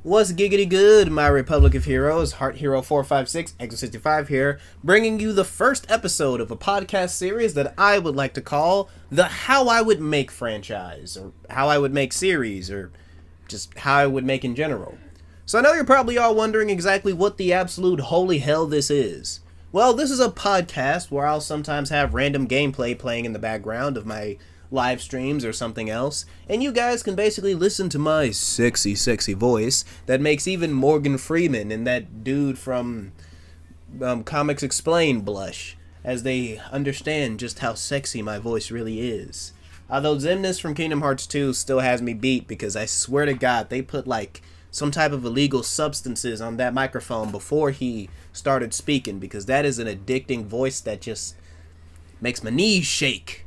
What's giggity good, my Republic of Heroes, Heart Hero 456, Exo65 here, bringing you the first episode of a podcast series that I would like to call the How I Would Make franchise, or How I Would Make series, or just How I Would Make in general. So I know you're probably all wondering exactly what the absolute holy hell this is. Well, this is a podcast where I'll sometimes have random gameplay playing in the background of my live streams or something else, and you guys can basically listen to my sexy voice that makes even Morgan Freeman and that dude from Comics Explained blush, as they understand just how sexy my voice really is. Although Xemnas from Kingdom Hearts 2 still has me beat, because I swear to God, they put like some type of illegal substances on that microphone before he started speaking, because that is an addicting voice that just makes my knees shake.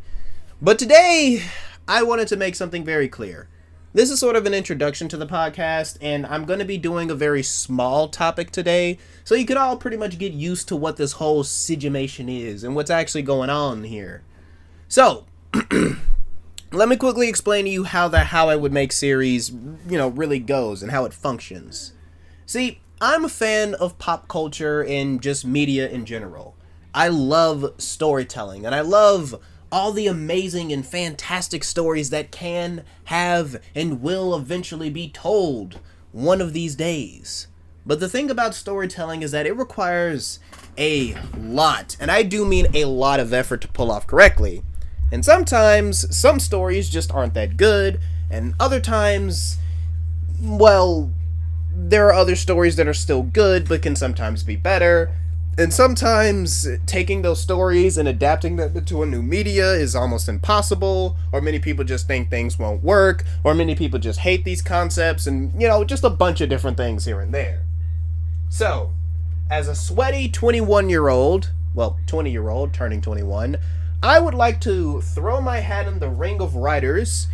But today, I wanted to make something very clear. This is sort of an introduction to the podcast, and I'm going to be doing a very small topic today, so you could all pretty much get used to what this whole situation is and what's actually going on here. So, let me quickly explain to you how the How I Would Make series, really goes and how it functions. See, I'm a fan of pop culture and just media in general. I love storytelling, and I love all the amazing and fantastic stories that can, have, and will eventually be told one of these days. But the thing about storytelling is that it requires a lot, and I do mean a lot of effort to pull off correctly. And sometimes, some stories just aren't that good, and other times, well, there are other stories that are still good, but can sometimes be better. And sometimes taking those stories and adapting them to a new media is almost impossible, or many people just think things won't work, or many people just hate these concepts, and, just a bunch of different things here and there. So, as a sweaty 21-year-old, well, 20-year-old turning 21, I would like to throw my hat in the ring of writers,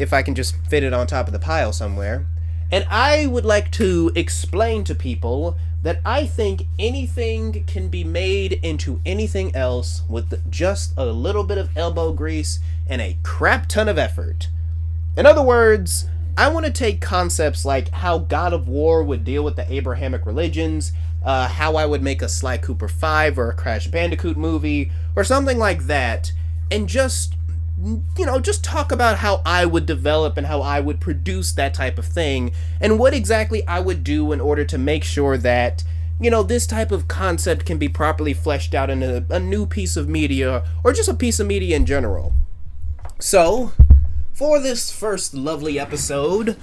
if I can just fit it on top of the pile somewhere, and I would like to explain to people that I think anything can be made into anything else with just a little bit of elbow grease and a crap ton of effort. In other words, I want to take concepts like how God of War would deal with the Abrahamic religions, how I would make a Sly Cooper 5 or a Crash Bandicoot movie, or something like that, and just talk about how I would develop and how I would produce that type of thing, and what exactly I would do in order to make sure that, this type of concept can be properly fleshed out in a new piece of media, or just a piece of media in general. So, for this first lovely episode,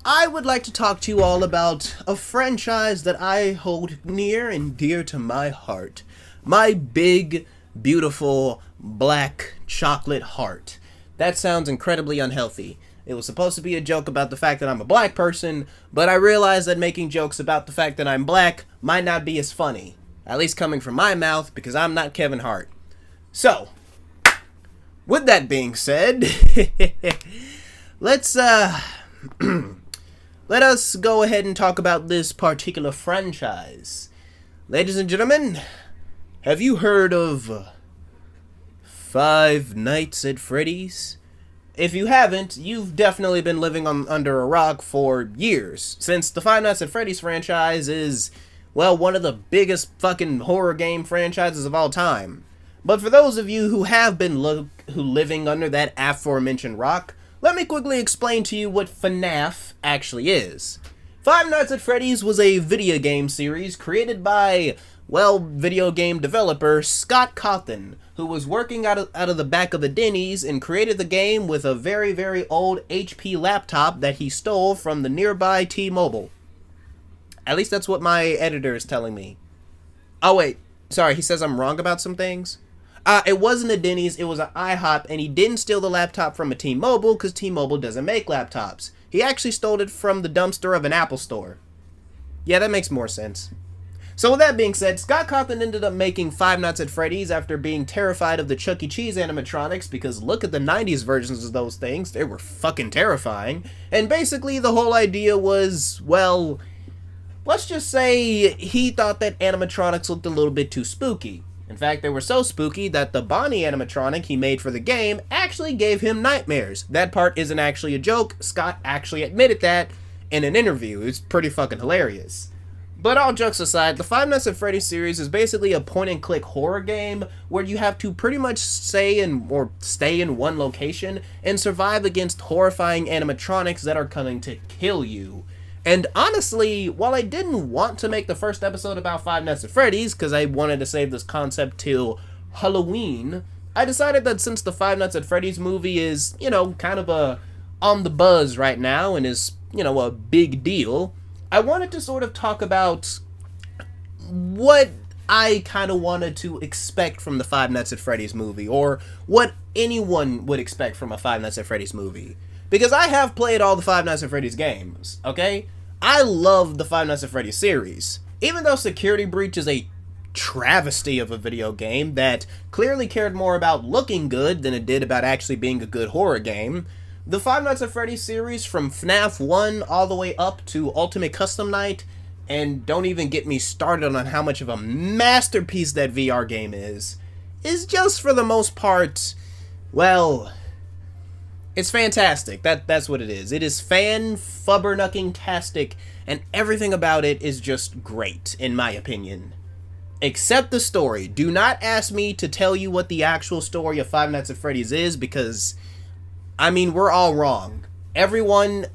I would like to talk to you all about a franchise that I hold near and dear to my heart. My big, beautiful, black chocolate heart. That sounds incredibly unhealthy. It was supposed to be a joke about the fact that I'm a black person, but I realized that making jokes about the fact that I'm black might not be as funny. At least coming from my mouth, because I'm not Kevin Hart. So, with that being said, let's let us go ahead and talk about this particular franchise. Ladies and gentlemen, have you heard of Five Nights at Freddy's? If you haven't, you've definitely been living under a rock for years, since the Five Nights at Freddy's franchise is, well, one of the biggest fucking horror game franchises of all time. But for those of you who have been living under that aforementioned rock, let me quickly explain to you what FNAF actually is. Five Nights at Freddy's was a video game series created by, video game developer Scott Cawthon, who was working out of the back of a Denny's and created the game with a very, very old HP laptop that he stole from the nearby T-Mobile. At least that's what my editor is telling me. Oh wait, sorry, he says I'm wrong about some things. It wasn't a Denny's, it was an IHOP, and he didn't steal the laptop from a T-Mobile because T-Mobile doesn't make laptops. He actually stole it from the dumpster of an Apple store. Yeah, that makes more sense. So with that being said, Scott Cawthon ended up making Five Nights at Freddy's after being terrified of the Chuck E. Cheese animatronics, because look at the 90s versions of those things, they were fucking terrifying. And basically the whole idea was, let's just say he thought that animatronics looked a little bit too spooky. In fact, they were so spooky that the Bonnie animatronic he made for the game actually gave him nightmares. That part isn't actually a joke, Scott actually admitted that, in an interview. It's pretty fucking hilarious. But all jokes aside, the Five Nights at Freddy's series is basically a point-and-click horror game where you have to pretty much stay in one location and survive against horrifying animatronics that are coming to kill you. And honestly, while I didn't want to make the first episode about Five Nights at Freddy's, because I wanted to save this concept till Halloween, I decided that since the Five Nights at Freddy's movie is, kind of on the buzz right now and is, a big deal, I wanted to sort of talk about what I kind of wanted to expect from the Five Nights at Freddy's movie, or what anyone would expect from a Five Nights at Freddy's movie. Because I have played all the Five Nights at Freddy's games, okay? I love the Five Nights at Freddy's series. Even though Security Breach is a travesty of a video game that clearly cared more about looking good than it did about actually being a good horror game, the Five Nights at Freddy's series, from FNAF 1 all the way up to Ultimate Custom Night, and don't even get me started on how much of a masterpiece that VR game is just for the most part, well, it's fantastic. That's what it is. It is fan-fubbernucking-tastic, and everything about it is just great, in my opinion. Except the story. Do not ask me to tell you what the actual story of Five Nights at Freddy's is, because we're all wrong. Everyone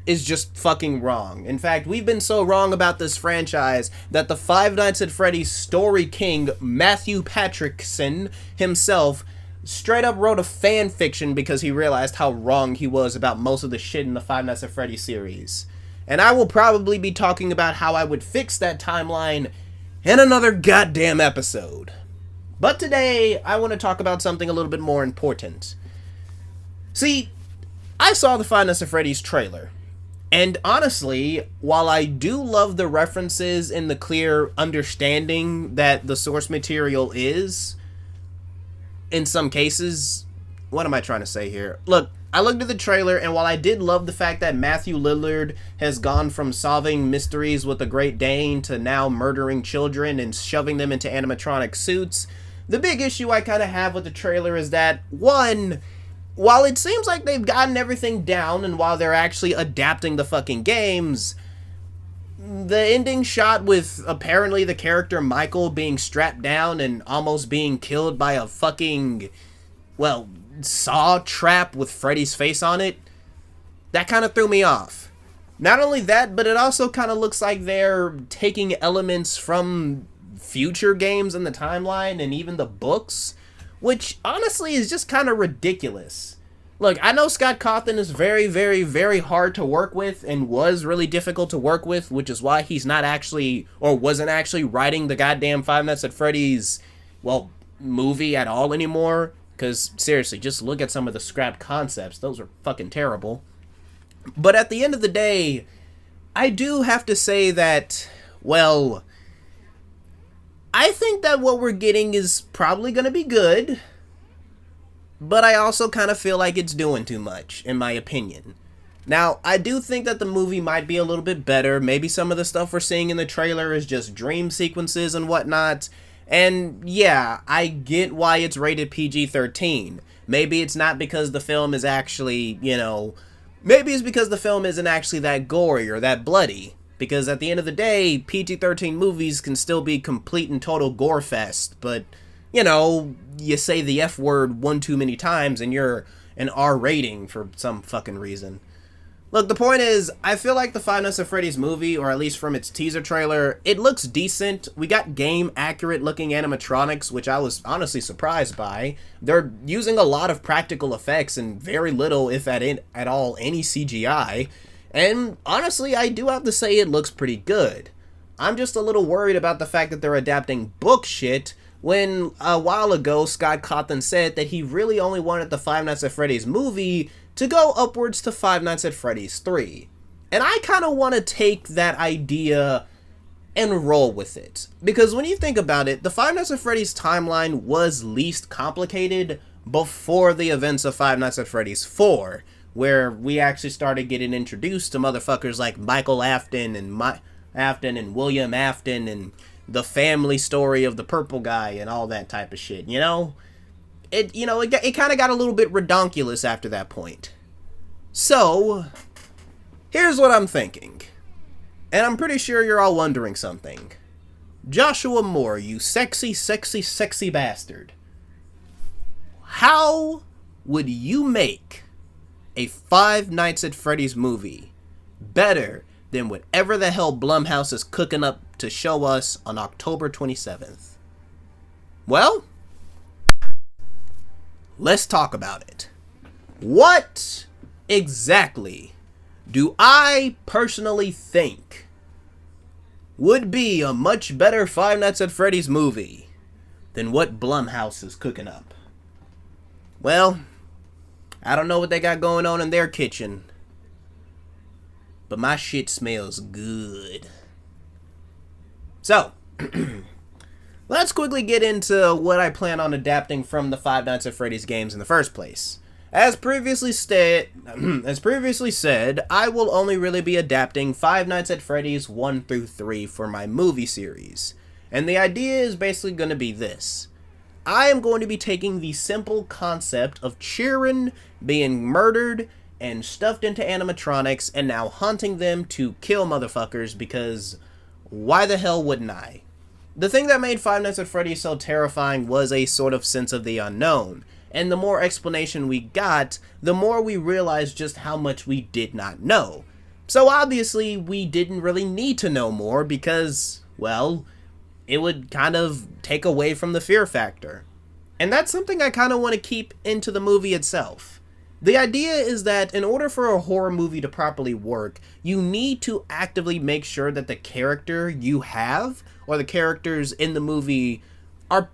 is just fucking wrong. In fact, we've been so wrong about this franchise that the Five Nights at Freddy's story king, Matthew Patrickson himself, straight up wrote a fan fiction because he realized how wrong he was about most of the shit in the Five Nights at Freddy's series. And I will probably be talking about how I would fix that timeline in another goddamn episode. But today, I want to talk about something a little bit more important. See, I saw the Five Nights at Freddy's trailer, and honestly, while I do love the references and the clear understanding that the source material is, in some cases, what am I trying to say here? Look, I looked at the trailer, and while I did love the fact that Matthew Lillard has gone from solving mysteries with the Great Dane to now murdering children and shoving them into animatronic suits, the big issue I kind of have with the trailer is that, one, while it seems like they've gotten everything down and while they're actually adapting the fucking games, the ending shot with apparently the character Michael being strapped down and almost being killed by a fucking, saw trap with Freddy's face on it, that kind of threw me off. Not only that, but it also kind of looks like they're taking elements from future games in the timeline and even the books, which honestly is just kind of ridiculous. Look, I know Scott Cawthon is very, very, very hard to work with and was really difficult to work with, which is why he's not actually, or wasn't actually writing the goddamn Five Nights at Freddy's, movie at all anymore. Because, seriously, just look at some of the scrapped concepts. Those are fucking terrible. But at the end of the day, I do have to say that, I think that what we're getting is probably going to be good, but I also kind of feel like it's doing too much, in my opinion. Now, I do think that the movie might be a little bit better. Maybe some of the stuff we're seeing in the trailer is just dream sequences and whatnot. And yeah, I get why it's rated PG-13. Maybe it's not because the film is actually, maybe it's because the film isn't actually that gory or that bloody. Because at the end of the day, PG-13 movies can still be complete and total gore fest. But, you say the F word one too many times and you're an R rating for some fucking reason. Look, the point is, I feel like the Five Nights at Freddy's movie, or at least from its teaser trailer, it looks decent. We got game-accurate looking animatronics, which I was honestly surprised by. They're using a lot of practical effects and very little, if at all, any CGI. And honestly, I do have to say it looks pretty good. I'm just a little worried about the fact that they're adapting book shit when a while ago Scott Cawthon said that he really only wanted the Five Nights at Freddy's movie to go upwards to Five Nights at Freddy's 3. And I kind of want to take that idea and roll with it. Because when you think about it, the Five Nights at Freddy's timeline was least complicated before the events of Five Nights at Freddy's 4, where we actually started getting introduced to motherfuckers like Michael Afton and William Afton and the family story of the purple guy and all that type of shit, It kind of got a little bit redonkulous after that point. So, Here's what I'm thinking. And I'm pretty sure you're all wondering something. Joshua Moore, you sexy, sexy, sexy bastard. How would you make a Five Nights at Freddy's movie better than whatever the hell Blumhouse is cooking up to show us on October 27th? Well, let's talk about it. What exactly do I personally think would be a much better Five Nights at Freddy's movie than what Blumhouse is cooking up? Well, I don't know what they got going on in their kitchen, but my shit smells good. So, let's quickly get into what I plan on adapting from the Five Nights at Freddy's games in the first place. As previously said, I will only really be adapting Five Nights at Freddy's 1 through 3 for my movie series. And the idea is basically going to be this. I am going to be taking the simple concept of children being murdered and stuffed into animatronics and now hunting them to kill motherfuckers, because why the hell wouldn't I? The thing that made Five Nights at Freddy's so terrifying was a sort of sense of the unknown. And the more explanation we got, the more we realized just how much we did not know. So obviously, we didn't really need to know more because, well, it would kind of take away from the fear factor. And that's something I kind of want to keep into the movie itself. The idea is that in order for a horror movie to properly work, you need to actively make sure that the character you have, or the characters in the movie, are,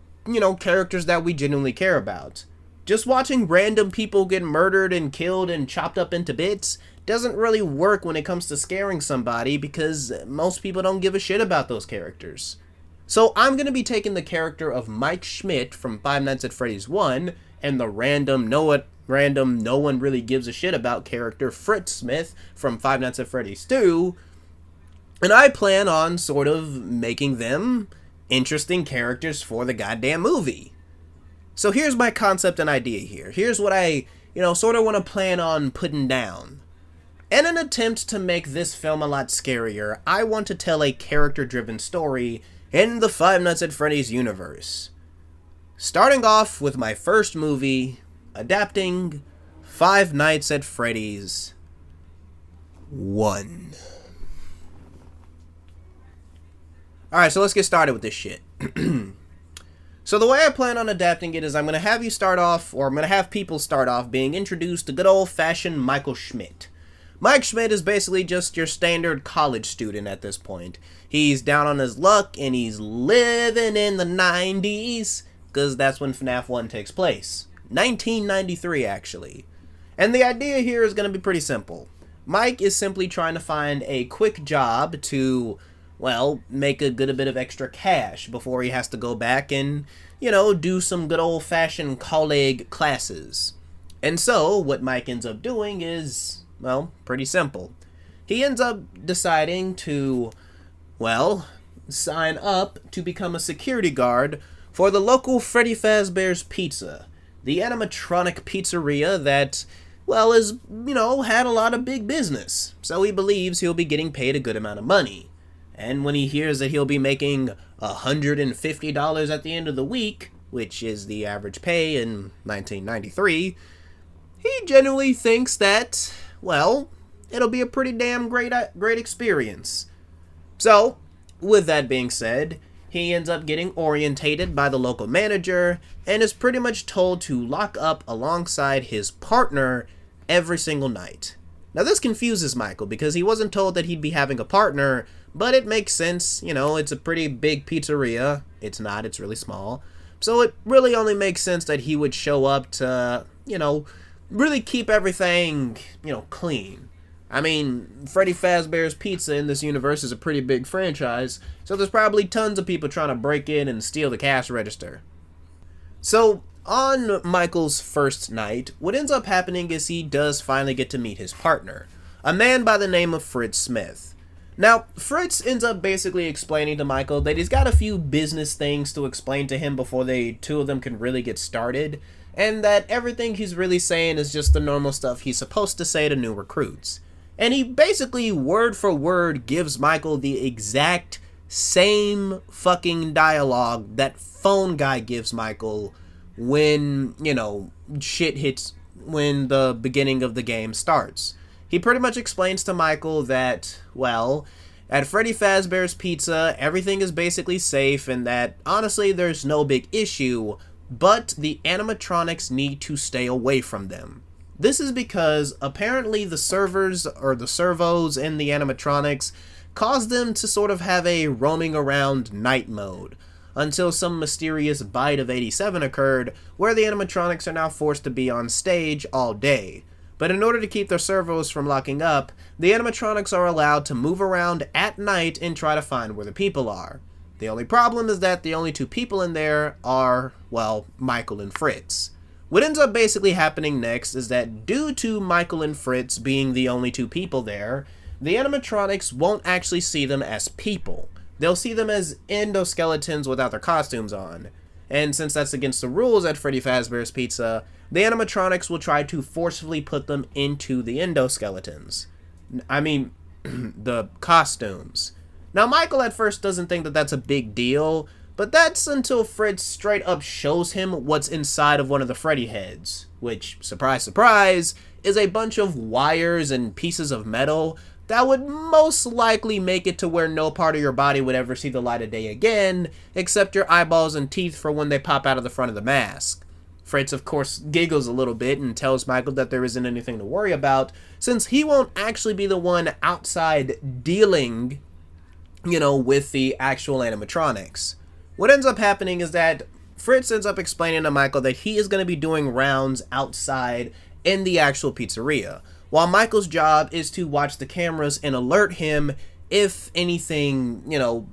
characters that we genuinely care about. Just watching random people get murdered and killed and chopped up into bits doesn't really work when it comes to scaring somebody, because most people don't give a shit about those characters. So I'm going to be taking the character of Mike Schmidt from Five Nights at Freddy's 1 and the random no one really gives a shit about character Fritz Smith from Five Nights at Freddy's 2, and I plan on sort of making them interesting characters for the goddamn movie. So here's my concept and idea here. Here's what I, sort of want to plan on putting down. In an attempt to make this film a lot scarier, I want to tell a character-driven story in the Five Nights at Freddy's universe. Starting off with my first movie, adapting Five Nights at Freddy's 1. Alright, so let's get started with this shit. So the way I plan on adapting it is I'm going to have people start off being introduced to good old-fashioned Michael Schmidt. Mike Schmidt is basically just your standard college student at this point. He's down on his luck, and he's living in the 90s, because that's when FNAF 1 takes place. 1993, actually. And the idea here is going to be pretty simple. Mike is simply trying to find a quick job to, make a good bit of extra cash before he has to go back and, do some good old-fashioned college classes. And so, what Mike ends up doing is, pretty simple. He ends up deciding to, sign up to become a security guard for the local Freddy Fazbear's Pizza, the animatronic pizzeria that, is, had a lot of big business. So he believes he'll be getting paid a good amount of money. And when he hears that he'll be making $150 at the end of the week, which is the average pay in 1993, he genuinely thinks that, it'll be a pretty damn great experience. So, with that being said, he ends up getting orientated by the local manager and is pretty much told to lock up alongside his partner every single night. Now this confuses Michael because he wasn't told that he'd be having a partner, but it makes sense. It's a pretty big pizzeria. It's not, it's really small. So it really only makes sense that he would show up to, really keep everything, clean. I mean, Freddy Fazbear's Pizza in this universe is a pretty big franchise, so there's probably tons of people trying to break in and steal the cash register. So, on Michael's first night, what ends up happening is he does finally get to meet his partner, a man by the name of Fritz Smith. Now, Fritz ends up basically explaining to Michael that he's got a few business things to explain to him before the two of them can really get started, and that everything he's really saying is just the normal stuff he's supposed to say to new recruits. And he basically, word for word, gives Michael the exact same fucking dialogue that phone guy gives Michael when, shit hits, when the beginning of the game starts. He pretty much explains to Michael that, well, at Freddy Fazbear's Pizza, everything is basically safe and that, honestly, there's no big issue, but the animatronics need to stay away from them. This is because apparently the servers, or the servos in the animatronics, cause them to sort of have a roaming around night mode, until some mysterious bite of 87 occurred, where the animatronics are now forced to be on stage all day. But in order to keep their servos from locking up, the animatronics are allowed to move around at night and try to find where the people are. The only problem is that the only two people in there are, well, Michael and Fritz. What ends up basically happening next is that due to Michael and Fritz being the only two people there, the animatronics won't actually see them as people. They'll see them as endoskeletons without their costumes on. And since that's against the rules at Freddy Fazbear's Pizza, the animatronics will try to forcefully put them into the endoskeletons. I mean, the costumes. Now, Michael at first doesn't think that that's a big deal, but that's until Fritz straight up shows him what's inside of one of the Freddy heads, which, surprise, surprise, is a bunch of wires and pieces of metal that would most likely make it to where no part of your body would ever see the light of day again, except your eyeballs and teeth for when they pop out of the front of the mask. Fritz, of course, giggles a little bit and tells Michael that there isn't anything to worry about, since he won't actually be the one outside dealing, with the actual animatronics. What ends up happening is that Fritz ends up explaining to Michael that he is going to be doing rounds outside in the actual pizzeria, while Michael's job is to watch the cameras and alert him if anything,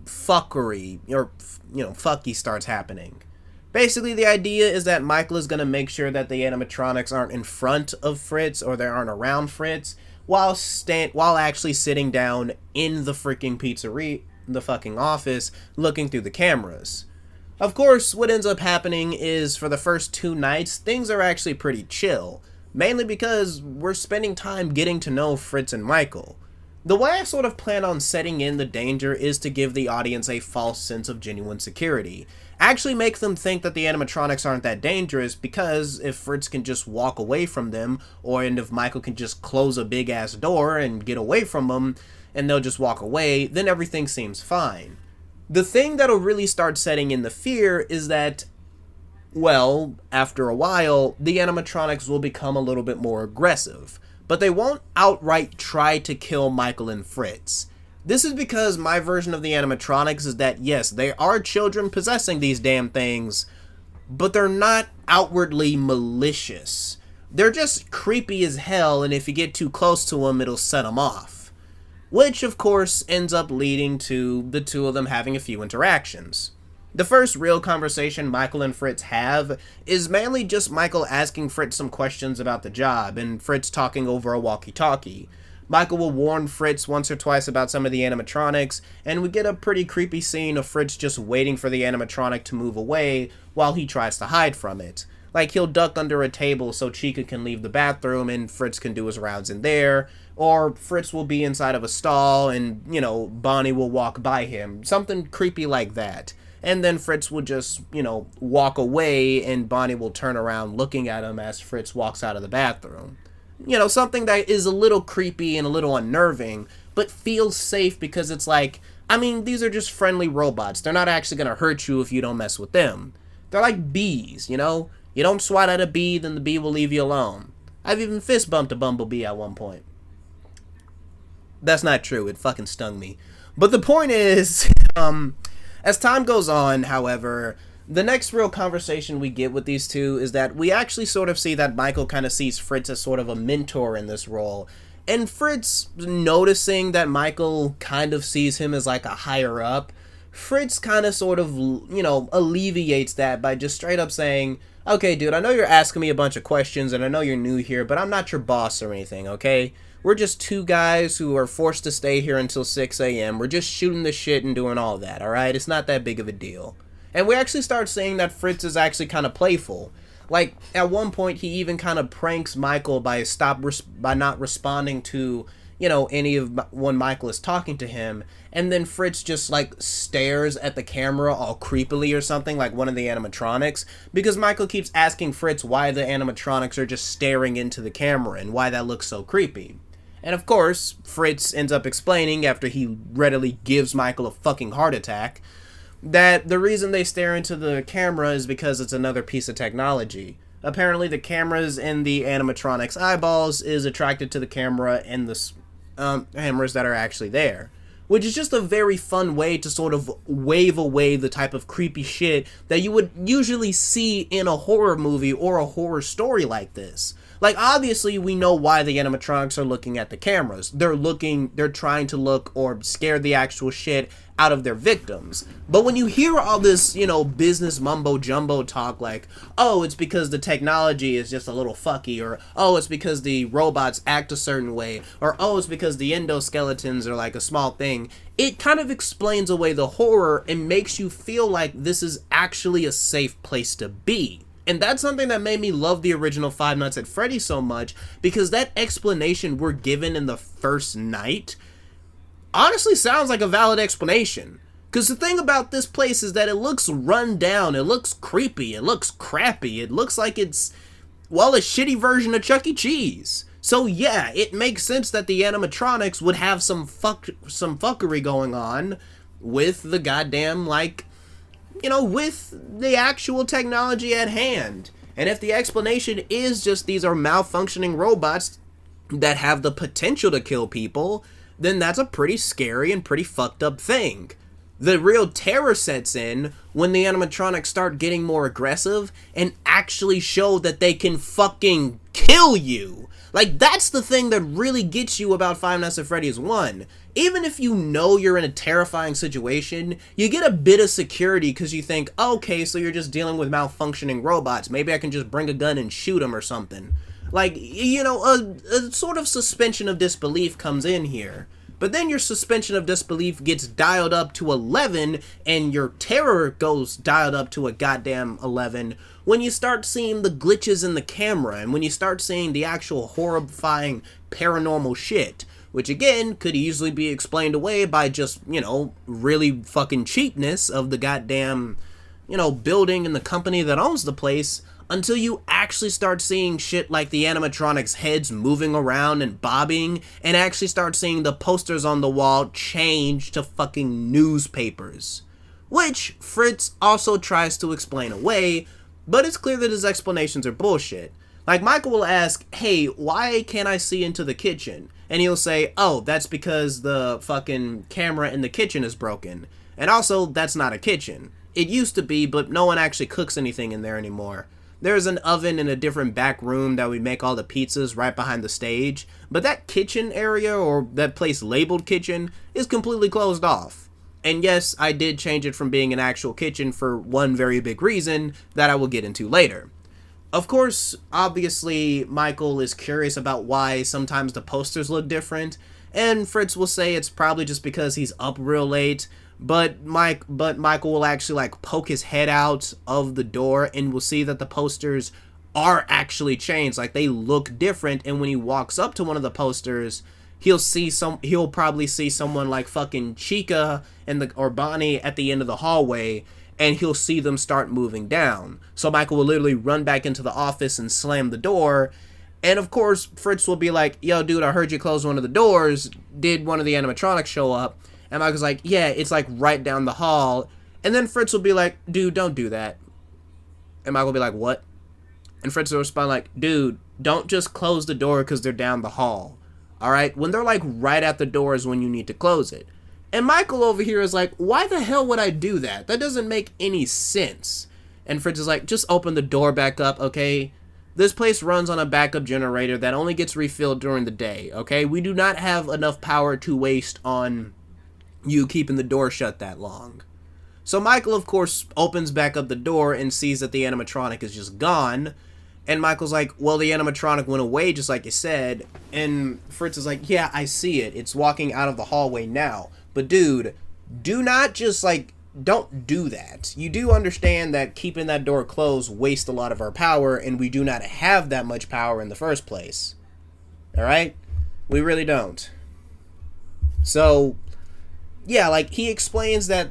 fuckery or, fucky starts happening. Basically, the idea is that Michael is going to make sure that the animatronics aren't in front of Fritz or they aren't around Fritz while actually sitting down in the freaking pizzeria, the fucking office, looking through the cameras. Of course, what ends up happening is for the first 2 nights, things are actually pretty chill. Mainly because we're spending time getting to know Fritz and Michael. The way I sort of plan on setting in the danger is to give the audience a false sense of genuine security. Actually make them think that the animatronics aren't that dangerous, because if Fritz can just walk away from them, and if Michael can just close a big ass door and get away from them, and they'll just walk away, then everything seems fine. The thing that'll really start setting in the fear is that, well, after a while, the animatronics will become a little bit more aggressive, but they won't outright try to kill Michael and Fritz. This is because my version of the animatronics is that, yes, they are children possessing these damn things, but they're not outwardly malicious. They're just creepy as hell, and if you get too close to them, it'll set them off. Which, of course, ends up leading to the two of them having a few interactions. The first real conversation Michael and Fritz have is mainly just Michael asking Fritz some questions about the job, and Fritz talking over a walkie-talkie. Michael will warn Fritz once or twice about some of the animatronics, and we get a pretty creepy scene of Fritz just waiting for the animatronic to move away while he tries to hide from it. Like, he'll duck under a table so Chica can leave the bathroom and Fritz can do his rounds in there, or Fritz will be inside of a stall and, Bonnie will walk by him. Something creepy like that. And then Fritz will just, walk away and Bonnie will turn around looking at him as Fritz walks out of the bathroom. Something that is a little creepy and a little unnerving, but feels safe because it's like, these are just friendly robots. They're not actually going to hurt you if you don't mess with them. They're like bees, You don't swat at a bee, then the bee will leave you alone. I've even fist bumped a bumblebee at one point. That's not true. It fucking stung me. But the point is, as time goes on, however, the next real conversation we get with these two is that we actually sort of see that Michael kind of sees Fritz as sort of a mentor in this role. And Fritz, noticing that Michael kind of sees him as like a higher up, Fritz kind of sort of, alleviates that by just straight up saying, okay, dude, I know you're asking me a bunch of questions and I know you're new here, but I'm not your boss or anything, okay? We're just two guys who are forced to stay here until 6 a.m. We're just shooting the shit and doing all that, alright? It's not that big of a deal. And we actually start seeing that Fritz is actually kind of playful. Like, at one point, he even kind of pranks Michael by not responding to, when Michael is talking to him, and then Fritz just like stares at the camera all creepily or something, like one of the animatronics, because Michael keeps asking Fritz why the animatronics are just staring into the camera and why that looks so creepy. And of course, Fritz ends up explaining, after he readily gives Michael a fucking heart attack, that the reason they stare into the camera is because it's another piece of technology. Apparently the cameras in the animatronics' eyeballs is attracted to the camera and the cameras that are actually there. Which is just a very fun way to sort of wave away the type of creepy shit that you would usually see in a horror movie or a horror story like this. Like, obviously, we know why the animatronics are looking at the cameras. They're trying to look or scare the actual shit out of their victims. But when you hear all this, business mumbo jumbo talk like, oh, it's because the technology is just a little fucky, or, oh, it's because the robots act a certain way, or, oh, it's because the endoskeletons are like a small thing, it kind of explains away the horror and makes you feel like this is actually a safe place to be. And that's something that made me love the original Five Nights at Freddy's so much, because that explanation we're given in the first night honestly sounds like a valid explanation. Because the thing about this place is that it looks run down, it looks creepy, it looks crappy, it looks like it's, well, a shitty version of Chuck E. Cheese. So yeah, it makes sense that the animatronics would have some fuckery going on with the goddamn, with the actual technology at hand. And if the explanation is just these are malfunctioning robots that have the potential to kill people, then that's a pretty scary and pretty fucked up thing. The real terror sets in when the animatronics start getting more aggressive and actually show that they can fucking kill you. Like, that's the thing that really gets you about Five Nights at Freddy's 1. Even if you know you're in a terrifying situation, you get a bit of security because you think, okay, so you're just dealing with malfunctioning robots. Maybe I can just bring a gun and shoot them or something. Like, a sort of suspension of disbelief comes in here. But then your suspension of disbelief gets dialed up to 11, and your terror goes dialed up to a goddamn 11 when you start seeing the glitches in the camera, and when you start seeing the actual horrifying paranormal shit, which again could easily be explained away by just, really fucking cheapness of the goddamn, building and the company that owns the place, until you actually start seeing shit like the animatronics' heads moving around and bobbing, and actually start seeing the posters on the wall change to fucking newspapers. Which Fritz also tries to explain away, but it's clear that his explanations are bullshit. Like, Michael will ask, hey, why can't I see into the kitchen? And he'll say, oh, that's because the fucking camera in the kitchen is broken. And also, that's not a kitchen. It used to be, but no one actually cooks anything in there anymore. There's an oven in a different back room that we make all the pizzas right behind the stage, but that kitchen area, or that place labeled kitchen, is completely closed off. And yes, I did change it from being an actual kitchen for one very big reason that I will get into later. Of course, obviously, Michael is curious about why sometimes the posters look different, and Fritz will say it's probably just because he's up real late, but Michael will actually poke his head out of the door and will see that the posters are actually changed. Like, they look different, and when he walks up to one of the posters, he'll probably see someone like fucking Chica or Bonnie at the end of the hallway, and he'll see them start moving down. So Michael will literally run back into the office and slam the door. And of course, Fritz will be like, yo, dude, I heard you close one of the doors. Did one of the animatronics show up? And Michael's like, yeah, it's right down the hall. And then Fritz will be like, dude, don't do that. And Michael will be like, what? And Fritz will respond like, dude, don't just close the door because they're down the hall. Alright? When they're right at the door is when you need to close it. And Michael over here is like, why the hell would I do that? That doesn't make any sense. And Fritz is like, just open the door back up, okay? This place runs on a backup generator that only gets refilled during the day, okay? We do not have enough power to waste on you keeping the door shut that long. So Michael, of course, opens back up the door and sees that the animatronic is just gone. And Michael's like, well, the animatronic went away just like you said. And Fritz is like, yeah, I see it. It's walking out of the hallway now. But dude, do not just don't do that. You do understand that keeping that door closed wastes a lot of our power, and we do not have that much power in the first place. Alright? We really don't. So, yeah, like, he explains that,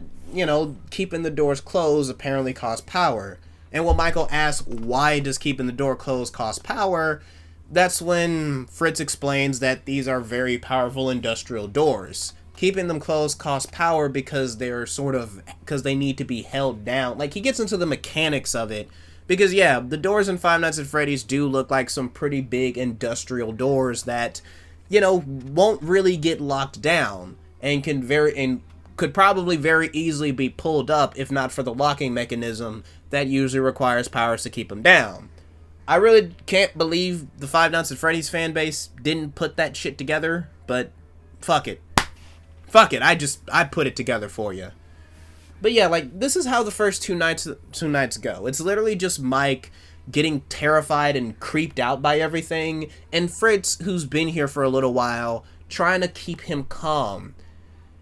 keeping the doors closed apparently costs power. And when Michael asks, why does keeping the door closed cost power, that's when Fritz explains that these are very powerful industrial doors. Keeping them closed costs power because because they need to be held down. Like, he gets into the mechanics of it. Because, yeah, the doors in Five Nights at Freddy's do look like some pretty big industrial doors that, won't really get locked down and could probably very easily be pulled up if not for the locking mechanism that usually requires powers to keep them down. I really can't believe the Five Nights at Freddy's fan base didn't put that shit together, but fuck it. Fuck it, I put it together for you. But yeah, like, this is how the first two nights go. It's literally just Mike getting terrified and creeped out by everything, and Fritz, who's been here for a little while, trying to keep him calm.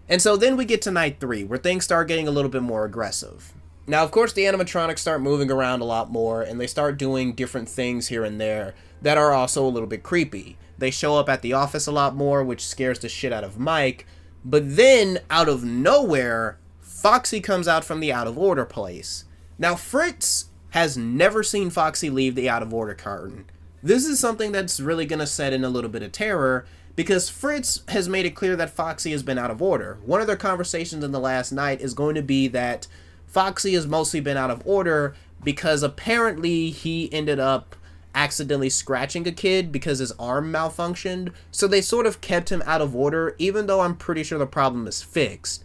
And so then we get to night 3, where things start getting a little bit more aggressive. Now, of course, the animatronics start moving around a lot more, and they start doing different things here and there that are also a little bit creepy. They show up at the office a lot more, which scares the shit out of Mike. But then, out of nowhere, Foxy comes out from the out of order place. Now, Fritz has never seen Foxy leave the out of order curtain. This is something that's really going to set in a little bit of terror, because Fritz has made it clear that Foxy has been out of order. One of their conversations in the last night is going to be that Foxy has mostly been out of order because apparently he ended up accidentally scratching a kid because his arm malfunctioned. So they sort of kept him out of order, even though I'm pretty sure the problem is fixed.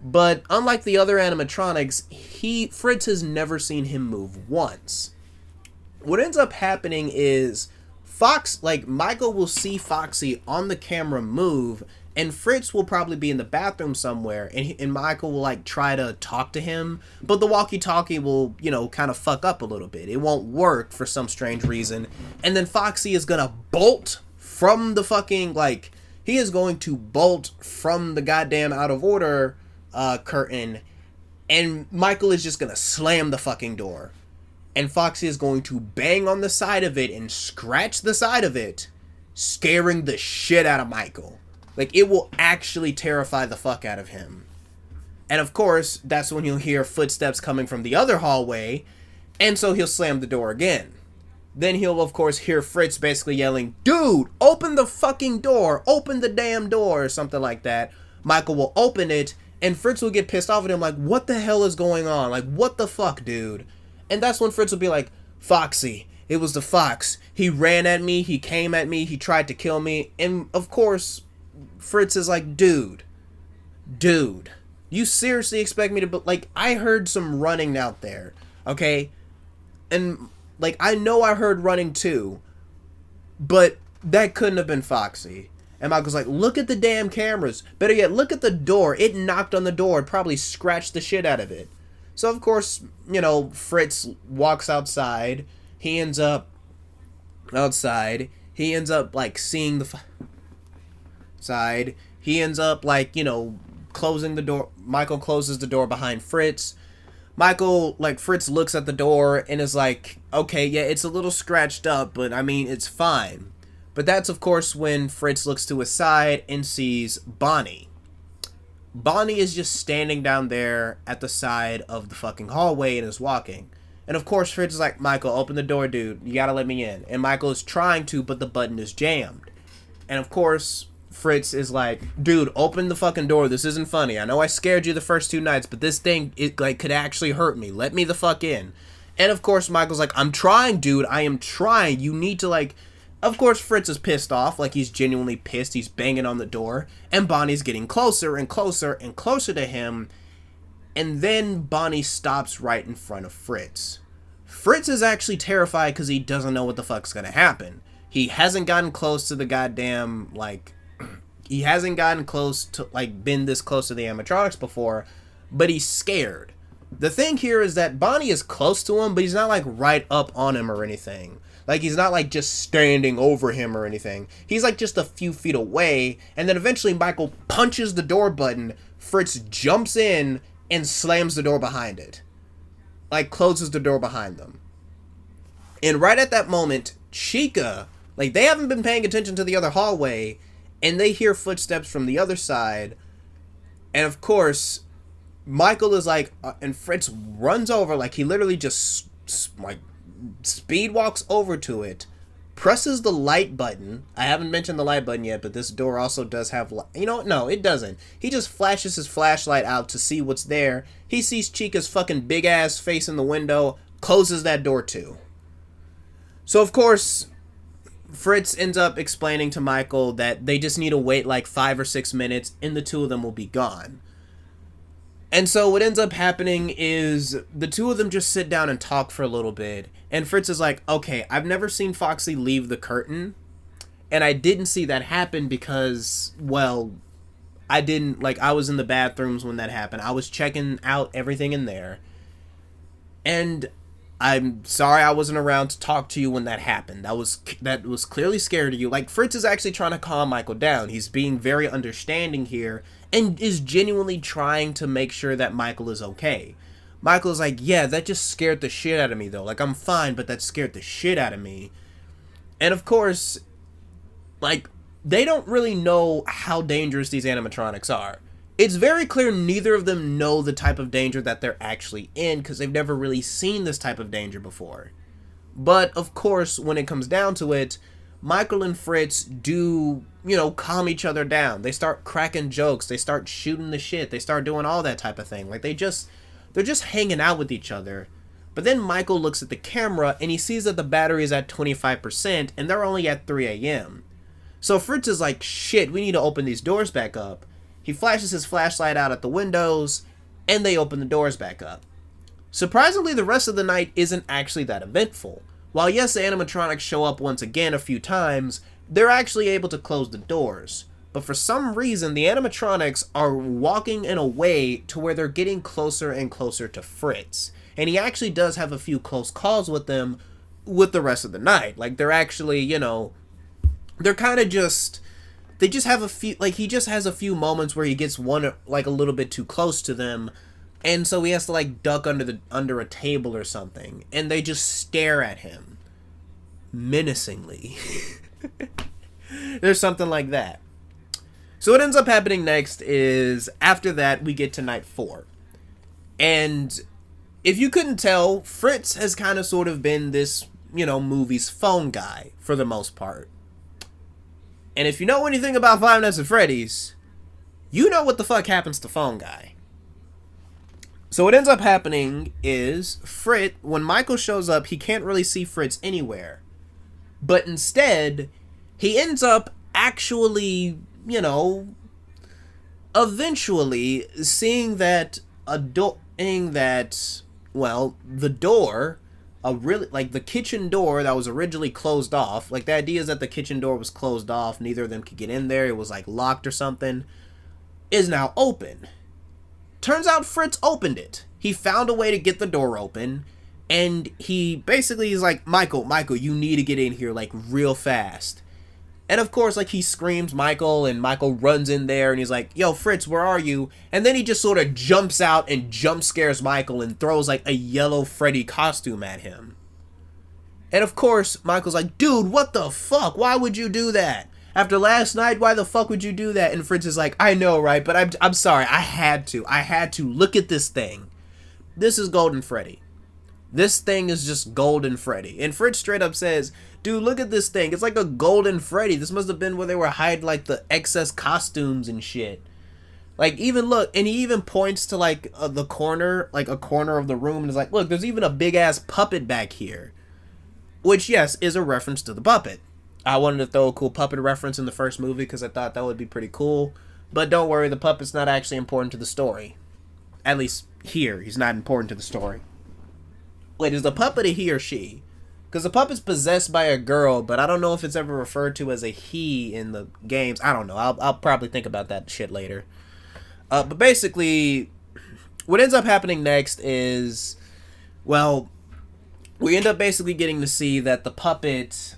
But unlike the other animatronics, Fritz has never seen him move once. What ends up happening is Michael will see Foxy on the camera move, and Fritz will probably be in the bathroom somewhere, and Michael will, try to talk to him, but the walkie-talkie will, kind of fuck up a little bit. It won't work for some strange reason, and then Foxy is gonna bolt from the fucking, he is going to bolt from the goddamn out of order curtain, and Michael is just gonna slam the fucking door. And Foxy is going to bang on the side of it and scratch the side of it, scaring the shit out of Michael. It will actually terrify the fuck out of him. And of course, that's when you'll hear footsteps coming from the other hallway, and so he'll slam the door again. Then he'll, of course, hear Fritz basically yelling, "Dude, open the fucking door! Open the damn door!" or something like that. Michael will open it, and Fritz will get pissed off at him, what the hell is going on? What the fuck, dude? And that's when Fritz will be like, "Foxy, it was the fox. He ran at me, he came at me, he tried to kill me." And of course, Fritz is like, dude, you seriously expect me to, I heard some running out there, okay? And, I know I heard running too, but that couldn't have been Foxy. And Michael's like, look at the damn cameras. Better yet, look at the door. It knocked on the door and probably scratched the shit out of it. So, of course, Fritz walks outside. He ends up outside. He ends up, seeing the side. He ends up, closing the door. Michael closes the door behind Fritz. Fritz looks at the door and is like, okay, yeah, it's a little scratched up, but, it's fine. But that's, of course, when Fritz looks to his side and sees Bonnie. Bonnie is just standing down there at the side of the fucking hallway and is walking. And of course, Fritz is like, "Michael, open the door, dude. You gotta let me in." And Michael is trying to, but the button is jammed. And of course, Fritz is like, "Dude, open the fucking door. This isn't funny. I know I scared you the first 2 nights, but this thing, could actually hurt me. Let me the fuck in." And of course, Michael's like, "I'm trying, dude. I am trying. You need to, Of course, Fritz is pissed off, he's genuinely pissed. He's banging on the door, and Bonnie's getting closer and closer and closer to him, and then Bonnie stops right in front of Fritz. Fritz is actually terrified because he doesn't know what the fuck's gonna happen. He hasn't gotten close to the goddamn, he hasn't gotten close to, been this close to the animatronics before, but he's scared. The thing here is that Bonnie is close to him, but he's not, right up on him or anything. He's not, just standing over him or anything. He's, just a few feet away, and then eventually Michael punches the door button, Fritz jumps in, and slams the door behind it. Closes the door behind them. And right at that moment, Chica, they haven't been paying attention to the other hallway, and they hear footsteps from the other side. And of course, Michael is like, and Fritz runs over, like he literally just like speed walks over to it, presses the light button. I haven't mentioned the light button yet, but this door also does have, you know what? No, it doesn't. He just flashes his flashlight out to see what's there. He sees Chica's fucking big ass face in the window, closes that door too. So of course, Fritz ends up explaining to Michael that they just need to wait like 5 or 6 minutes and the two of them will be gone. And so what ends up happening is the two of them just sit down and talk for a little bit. And Fritz is like, okay, I've never seen Foxy leave the curtain. And I didn't see that happen because, well, I was in the bathrooms when that happened. I was checking out everything in there. And I'm sorry I wasn't around to talk to you when that happened. That was clearly scary to you. Like, Fritz is actually trying to calm Michael down. He's being very understanding here and is genuinely trying to make sure that Michael is okay. Michael's like, yeah, that just scared the shit out of me, though. Like, I'm fine, but that scared the shit out of me. And, of course, like, they don't really know how dangerous these animatronics are. It's very clear neither of them know the type of danger that they're actually in because they've never really seen this type of danger before. But, of course, when it comes down to it, Michael and Fritz do, calm each other down. They start cracking jokes. They start shooting the shit. They start doing all that type of thing. Like, they're just hanging out with each other. But then Michael looks at the camera and he sees that the battery is at 25% and they're only at 3 a.m. So Fritz is like, shit, we need to open these doors back up. He flashes his flashlight out at the windows and they open the doors back up. Surprisingly, the rest of the night isn't actually that eventful. While yes, the animatronics show up once again a few times, they're actually able to close the doors. But for some reason, the animatronics are walking in a way to where they're getting closer and closer to Fritz. And he actually does have a few close calls with them with the rest of the night. Like, they're actually, they're kind of just, they just have a few, like, he just has a few moments where he gets one, like, a little bit too close to them. And so he has to, like, duck under a table or something. And they just stare at him. Menacingly. There's something like that. So what ends up happening next is, after that, we get to night 4. And if you couldn't tell, Fritz has kind of sort of been this, movie's phone guy, for the most part. And if you know anything about Five Nights at Freddy's, you know what the fuck happens to phone guy. So what ends up happening is, when Michael shows up, he can't really see Fritz anywhere. But instead, he ends up actually, eventually seeing that the door, the kitchen door that was originally closed off, like the idea is that the kitchen door was closed off, neither of them could get in there, it was like locked or something, is now open. Turns out Fritz opened it. He found a way to get the door open, and he basically is like, Michael, you need to get in here, like, real fast. And of course, like, he screams Michael, and Michael runs in there, and he's like, yo, Fritz, where are you? And then he just sort of jumps out and jump scares Michael and throws, like, a yellow Freddy costume at him. And of course, Michael's like, dude, what the fuck? Why would you do that? After last night, why the fuck would you do that? And Fritz is like, I know, right? But I'm sorry. I had to. Look at this thing. This is Golden Freddy. This thing is just Golden Freddy. And Fritz straight up says, dude, look at this thing. It's like a Golden Freddy. This must have been where they were hiding, like, the excess costumes and shit. Like, even look, and he even points to, like, the corner, like, a corner of the room, and is like, look, there's even a big-ass puppet back here. Which, yes, is a reference to the puppet. I wanted to throw a cool puppet reference in the first movie because I thought that would be pretty cool. But don't worry, the puppet's not actually important to the story. At least here, he's not important to the story. Wait, is the puppet a he or she? Because the puppet's possessed by a girl, but I don't know if it's ever referred to as a he in the games. I don't know. I'll probably think about that shit later. But basically, what ends up happening next is, well, we end up basically getting to see that the puppet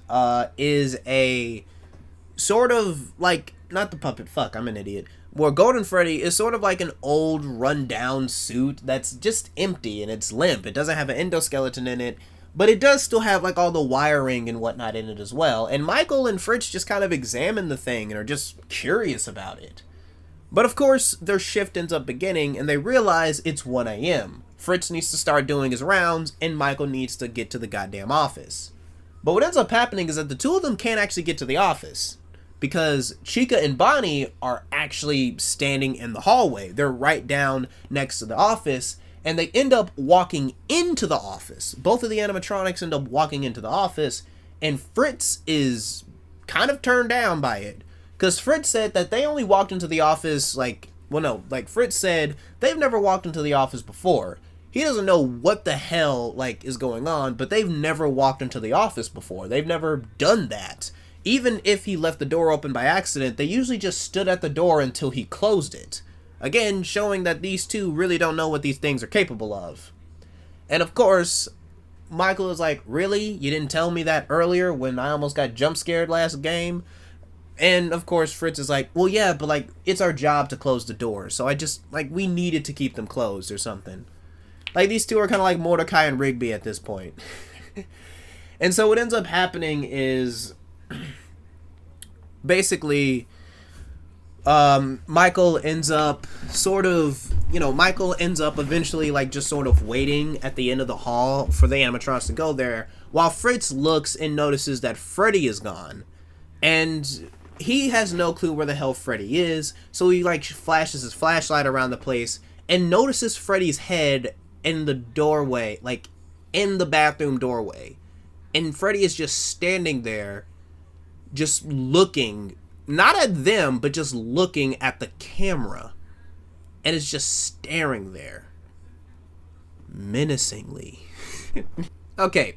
is a sort of like, not the puppet, fuck, I'm an idiot. Where Golden Freddy is sort of like an old rundown suit that's just empty and it's limp. It doesn't have an endoskeleton in it, but it does still have like all the wiring and whatnot in it as well. And Michael and Fritz just kind of examine the thing and are just curious about it. But of course, their shift ends up beginning and they realize it's 1 a.m. Fritz needs to start doing his rounds and Michael needs to get to the goddamn office. But what ends up happening is that the two of them can't actually get to the office because Chica and Bonnie are actually standing in the hallway. They're right down next to the office. And they end up walking into the office. Both of the animatronics end up walking into the office. And Fritz is kind of turned down by it. Because Fritz said that they only walked into the office Fritz said they've never walked into the office before. He doesn't know what the hell, is going on. But they've never walked into the office before. They've never done that. Even if he left the door open by accident, they usually just stood at the door until he closed it. Again, showing that these two really don't know what these things are capable of. And of course, Michael is like, really? You didn't tell me that earlier when I almost got jump scared last game? And of course, Fritz is like, well, yeah, but it's our job to close the door. So I just, we needed to keep them closed or something. These two are kind of like Mordecai and Rigby at this point. And so what ends up happening is basically Michael ends up eventually just sort of waiting at the end of the hall for the animatronics to go there, while Fritz looks and notices that Freddy is gone. And he has no clue where the hell Freddy is, so he flashes his flashlight around the place and notices Freddy's head in the doorway, in the bathroom doorway. And Freddy is just standing there, just looking, not at them, but just looking at the camera. And it's just staring there. Menacingly. Okay,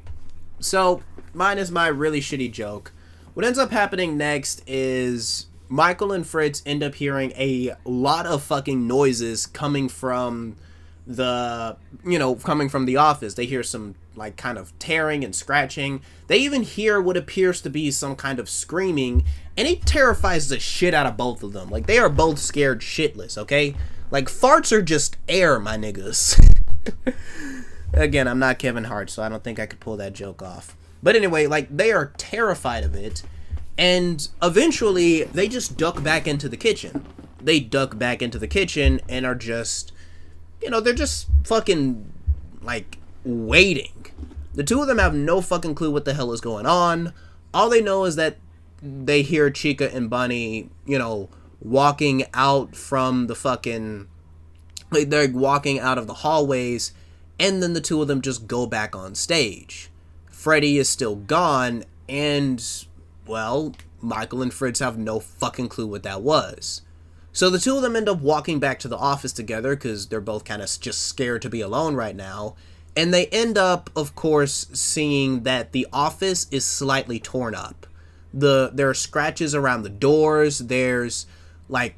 so mine is my really shitty joke. What ends up happening next is Michael and Fritz end up hearing a lot of fucking noises coming from the office. They hear some kind of tearing and scratching. They even hear what appears to be some kind of screaming, and it terrifies the shit out of both of them. They are both scared shitless, okay? Farts are just air, my niggas. Again, I'm not Kevin Hart, so I don't think I could pull that joke off. But anyway, they are terrified of it, and eventually they just duck back into the kitchen. They duck back into the kitchen and are just, they're just fucking, waiting. The two of them have no fucking clue what the hell is going on. All they know is that they hear Chica and Bunny, walking out from the fucking, they're walking out of the hallways, and then the two of them just go back on stage. Freddy is still gone, and, well, Michael and Fritz have no fucking clue what that was. So the two of them end up walking back to the office together, because they're both kind of just scared to be alone right now. And they end up, of course, seeing that the office is slightly torn up. There are scratches around the doors. There's the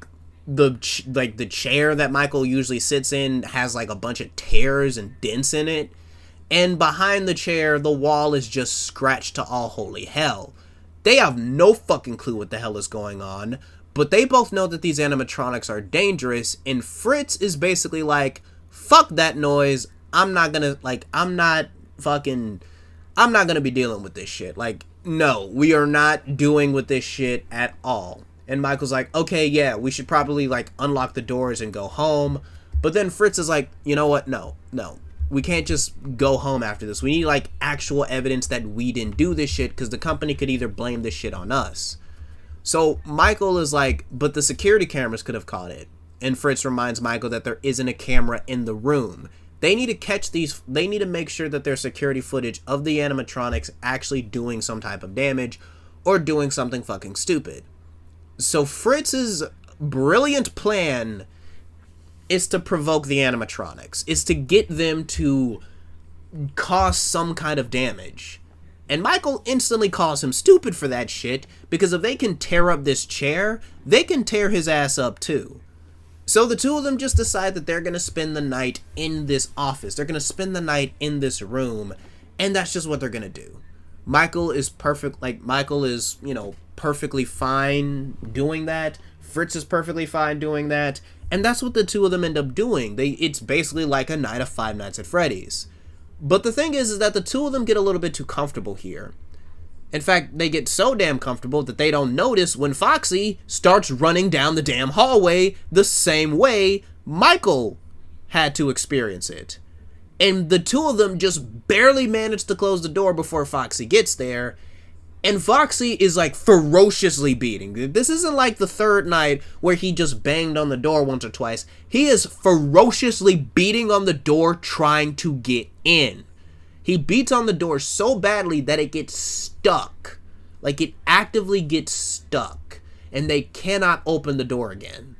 chair that Michael usually sits in has a bunch of tears and dents in it. And behind the chair, the wall is just scratched to all holy hell. They have no fucking clue what the hell is going on, but they both know that these animatronics are dangerous, and Fritz is basically fuck that noise. I'm not gonna be dealing with this shit. No, we are not doing with this shit at all. And Michael's like, okay, yeah, we should probably unlock the doors and go home. But then Fritz is like, you know what? No. We can't just go home after this. We need actual evidence that we didn't do this shit, because the company could either blame this shit on us. So Michael is like, but the security cameras could have caught it. And Fritz reminds Michael that there isn't a camera in the room. They need to catch these. They need to make sure that there's security footage of the animatronics actually doing some type of damage or doing something fucking stupid. So Fritz's brilliant plan is to provoke the animatronics, is to get them to cause some kind of damage. And Michael instantly calls him stupid for that shit, because if they can tear up this chair, they can tear his ass up too. So the two of them just decide that they're going to spend the night in this office. They're going to spend the night in this room, and that's just what they're going to do. Michael is perfect, perfectly fine doing that. Fritz is perfectly fine doing that. And that's what the two of them end up doing. It's basically like a night of Five Nights at Freddy's. But the thing is that the two of them get a little bit too comfortable here. In fact, they get so damn comfortable that they don't notice when Foxy starts running down the damn hallway the same way Michael had to experience it. And the two of them just barely manage to close the door before Foxy gets there. And Foxy is like ferociously beating. This isn't like the third night where he just banged on the door once or twice. He is ferociously beating on the door trying to get in. He beats on the door so badly that it gets stuck. Like it actively gets stuck. And they cannot open the door again.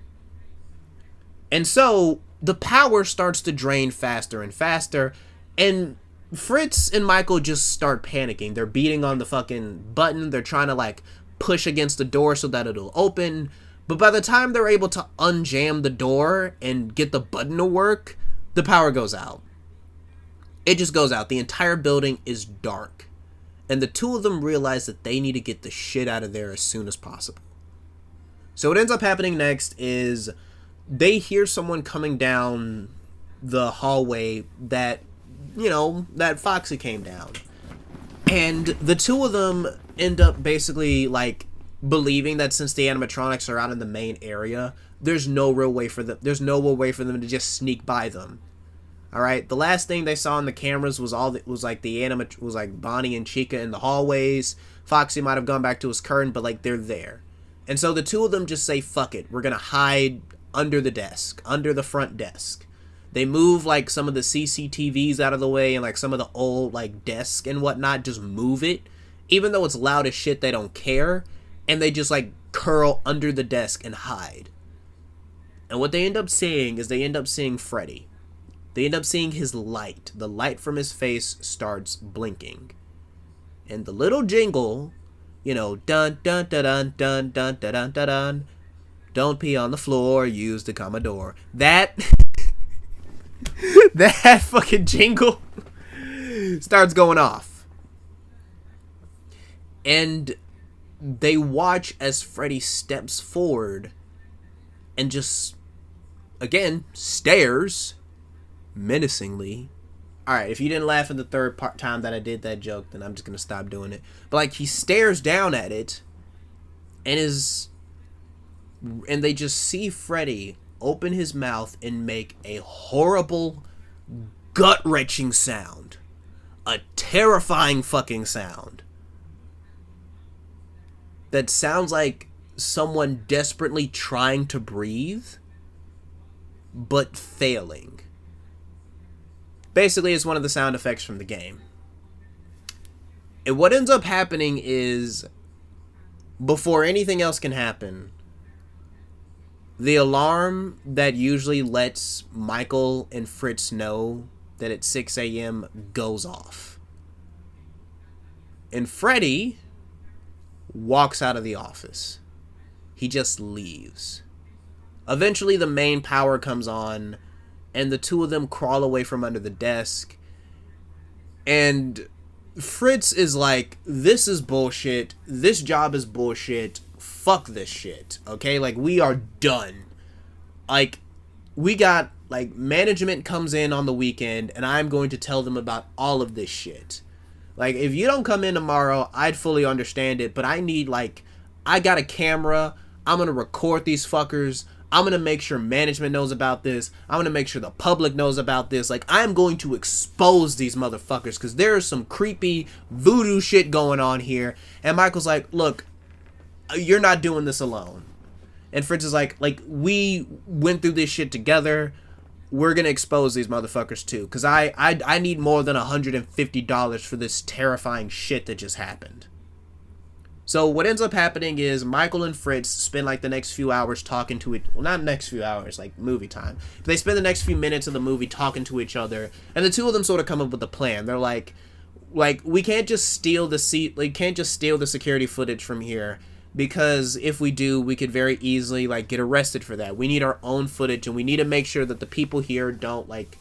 And so the power starts to drain faster and faster. And Fritz and Michael just start panicking. They're beating on the fucking button. They're trying to like push against the door so that it'll open. But by the time they're able to unjam the door and get the button to work, the power goes out. It just goes out. The entire building is dark. And the two of them realize that they need to get the shit out of there as soon as possible. So what ends up happening next is they hear someone coming down the hallway that, you know, that Foxy came down. And the two of them end up basically, like, believing that since the animatronics are out in the main area, there's no real way for them to just sneak by them. All right, the last thing they saw on the cameras was like Bonnie and Chica in the hallways. Foxy might have gone back to his curtain, but like they're there. And so the two of them just say, fuck it, we're gonna hide under the desk, under the front desk. They move like some of the CCTVs out of the way and like some of the old like desk and whatnot, just move it. Even though it's loud as shit, they don't care. And they just like curl under the desk and hide. And what they end up seeing is they end up seeing Freddy. They end up seeing his light. The light from his face starts blinking. And the little jingle, you know, dun dun dun dun dun dun dun dun dun dun. Don't pee on the floor, use the Commodore. That that fucking jingle starts going off. And they watch as Freddy steps forward and just, again, stares menacingly. Alright, if you didn't laugh at the third time that I did that joke, then I'm just gonna stop doing it. But like, he stares down at it and they just see Freddy open his mouth and make a horrible, gut-wrenching sound. A terrifying fucking sound. That sounds like someone desperately trying to breathe, but failing. Basically, it's one of the sound effects from the game. And what ends up happening is, before anything else can happen, the alarm that usually lets Michael and Fritz know that it's 6 a.m. goes off. And Freddy walks out of the office. He just leaves. Eventually the main power comes on and the two of them crawl away from under the desk. And Fritz is like, this is bullshit. This job is bullshit. Fuck this shit. Okay? Like, we are done. Like, we got, like, management comes in on the weekend and I'm going to tell them about all of this shit. Like, if you don't come in tomorrow, I'd fully understand it, but I need, like, I got a camera. I'm going to record these fuckers. I'm going to make sure management knows about this. I'm going to make sure the public knows about this. Like, I'm going to expose these motherfuckers because there's some creepy voodoo shit going on here. And Michael's like, look, you're not doing this alone. And Fritz is like, we went through this shit together. We're going to expose these motherfuckers too. Because I need more than $150 for this terrifying shit that just happened. So what ends up happening is Michael and Fritz spend like the next few hours talking to it. Well, not next few hours, like movie time. But they spend the next few minutes of the movie talking to each other. And the two of them sort of come up with a plan. They're like we can't just steal the security footage from here. Because if we do, we could very easily like get arrested for that. We need our own footage, and we need to make sure that the people here don't like.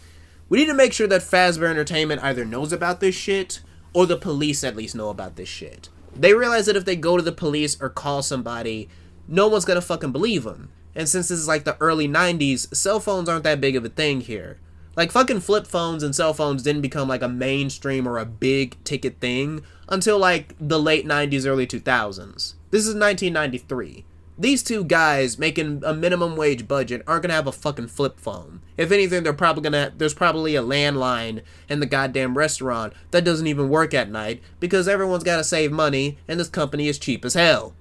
We need to make sure that Fazbear Entertainment either knows about this shit or the police at least know about this shit. They realize that if they go to the police or call somebody, no one's gonna fucking believe them. And since this is like the early 90s, cell phones aren't that big of a thing here. Like, fucking flip phones and cell phones didn't become, like, a mainstream or a big ticket thing until, like, the late 90s, early 2000s. This is 1993. These two guys making a minimum wage budget aren't gonna have a fucking flip phone. If anything, there's probably a landline in the goddamn restaurant that doesn't even work at night because everyone's gotta save money and this company is cheap as hell.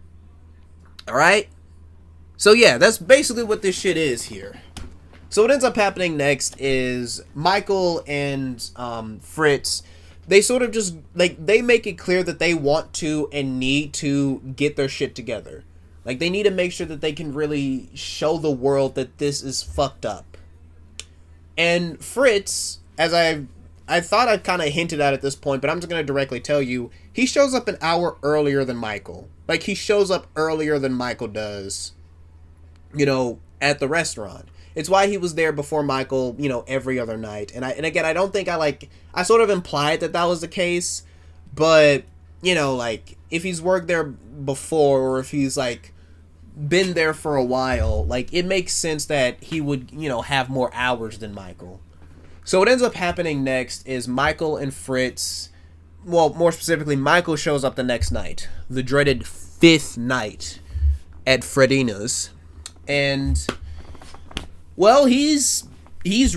Alright? So yeah, that's basically what this shit is here. So what ends up happening next is Michael and Fritz, they sort of just, like, they make it clear that they want to and need to get their shit together. Like, they need to make sure that they can really show the world that this is fucked up. And Fritz, as I thought I kind of hinted at this point, but I'm just going to directly tell you, he shows up an hour earlier than Michael. Like, he shows up earlier than Michael does, you know, at the restaurant. It's why he was there before Michael, you know, every other night. And again, I don't think I sort of implied that was the case, but, you know, like, if he's worked there before, or if he's, like, been there for a while, like, it makes sense that he would, you know, have more hours than Michael. So what ends up happening next is Michael and Fritz, well, more specifically, Michael shows up the next night, the dreaded 5th night at Freddy's, and, well, he's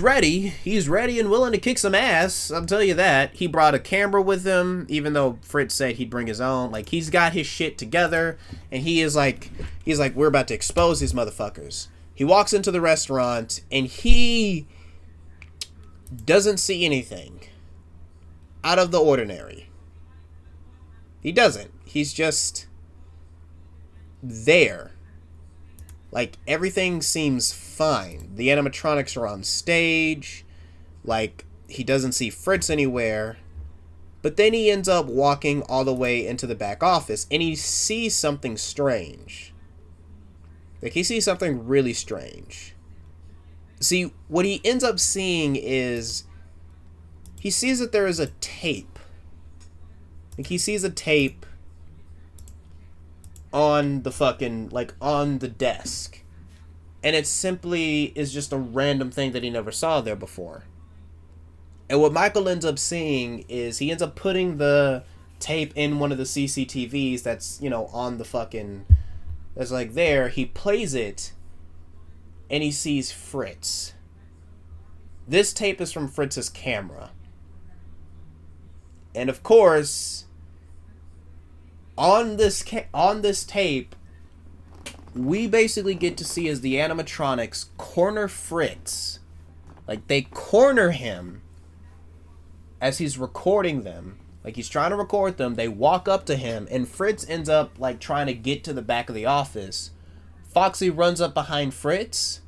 ready. He's ready and willing to kick some ass, I'll tell you that. He brought a camera with him, even though Fritz said he'd bring his own. Like, he's got his shit together, and he's like, we're about to expose these motherfuckers. He walks into the restaurant, and he doesn't see anything out of the ordinary. He doesn't. He's just there. Like, everything seems fine. The animatronics are on stage. Like, he doesn't see Fritz anywhere. But then he ends up walking all the way into the back office, and he sees something strange. Like, he sees something really strange. See, what he ends up seeing is, he sees that there is a tape. Like, he sees a tape on the fucking, like, on the desk. And it simply is just a random thing that he never saw there before. And what Michael ends up seeing is he ends up putting the tape in one of the CCTVs that's, you know, on the fucking, that's like there. He plays it, and he sees Fritz. This tape is from Fritz's camera. And of course, on this tape, we basically get to see as the animatronics corner Fritz. Like, they corner him as he's recording them. Like, he's trying to record them. They walk up to him, and Fritz ends up, like, trying to get to the back of the office. Foxy runs up behind Fritz,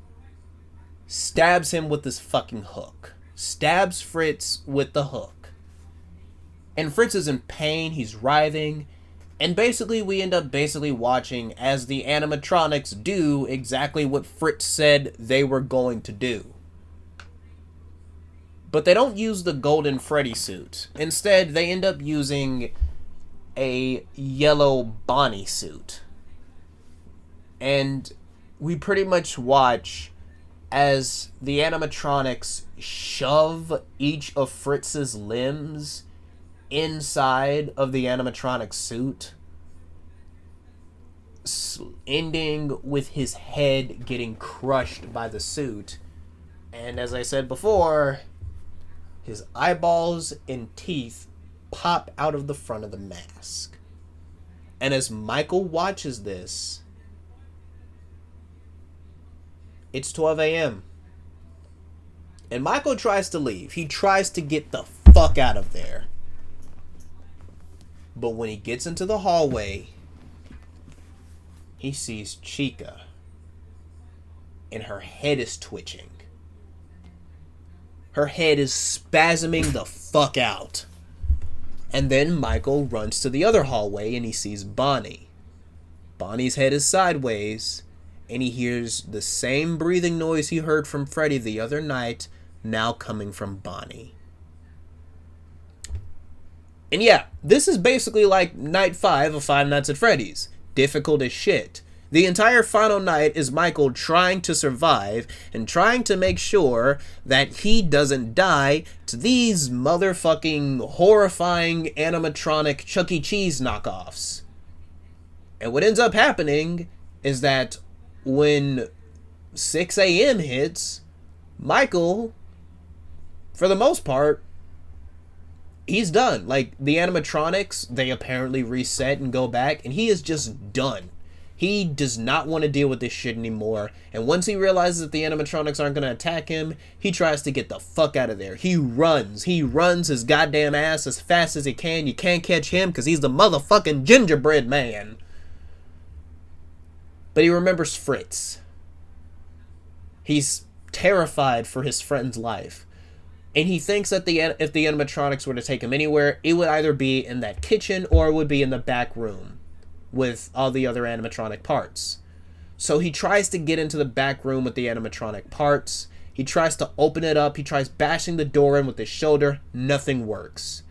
stabs him with this fucking hook. Stabs Fritz with the hook. And Fritz is in pain. He's writhing. And basically, we end up watching as the animatronics do exactly what Fritz said they were going to do. But they don't use the golden Freddy suit. Instead, they end up using a yellow Bonnie suit. And we pretty much watch as the animatronics shove each of Fritz's limbs inside of the animatronic suit, ending with his head getting crushed by the suit. And as I said before, his eyeballs and teeth pop out of the front of the mask. And as Michael watches this, it's 12 a.m. And Michael tries to leave. He tries to get the fuck out of there. But when he gets into the hallway, he sees Chica. And her head is twitching. Her head is spasming the fuck out. And then Michael runs to the other hallway and he sees Bonnie. Bonnie's head is sideways, and he hears the same breathing noise he heard from Freddy the other night, now coming from Bonnie. And yeah, this is basically like night 5 of Five Nights at Freddy's. Difficult as shit. The entire final night is Michael trying to survive and trying to make sure that he doesn't die to these motherfucking horrifying animatronic Chuck E. Cheese knockoffs. And what ends up happening is that when 6 a.m. hits, Michael, for the most part, he's done. Like, the animatronics, they apparently reset and go back, and he is just done. He does not want to deal with this shit anymore. And once he realizes that the animatronics aren't going to attack him, he tries to get the fuck out of there. He runs. He runs his goddamn ass as fast as he can. You can't catch him because he's the motherfucking gingerbread man. But he remembers Fritz. He's terrified for his friend's life. And he thinks that if the animatronics were to take him anywhere, it would either be in that kitchen or it would be in the back room with all the other animatronic parts. So he tries to get into the back room with the animatronic parts. He tries to open it up. He tries bashing the door in with his shoulder. Nothing works.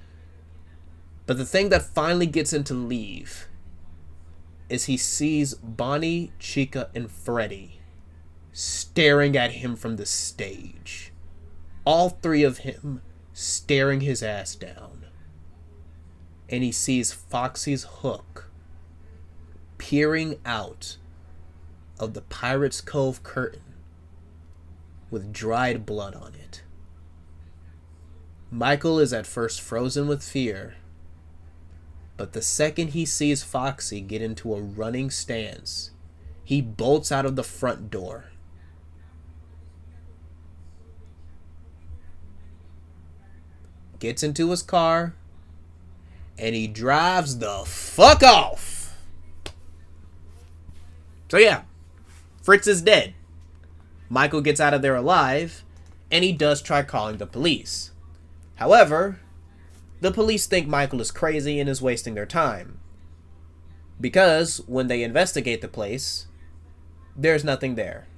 But the thing that finally gets him to leave is he sees Bonnie, Chica, and Freddy staring at him from the stage. All three of him staring his ass down. And he sees Foxy's hook peering out of the Pirate's Cove curtain with dried blood on it. Michael is at first frozen with fear, but the second he sees Foxy get into a running stance, he bolts out of the front door. Gets into his car, and he drives the fuck off. So yeah, Fritz is dead. Michael gets out of there alive, and he does try calling the police. However, the police think Michael is crazy and is wasting their time. Because when they investigate the place, there's nothing there.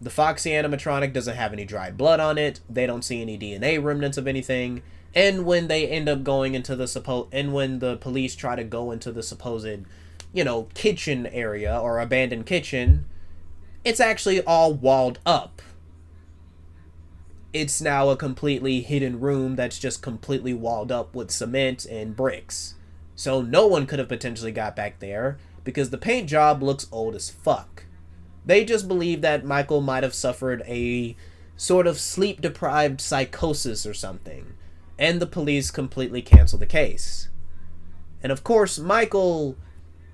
The Foxy animatronic doesn't have any dried blood on it. They don't see any DNA remnants of anything. And when they end up going into when the police try to go into the supposed, kitchen area or abandoned kitchen, it's actually all walled up. It's now a completely hidden room that's just completely walled up with cement and bricks. So no one could have potentially got back there because the paint job looks old as fuck. They just believe that Michael might have suffered a sort of sleep-deprived psychosis or something, and the police completely cancel the case. And of course, Michael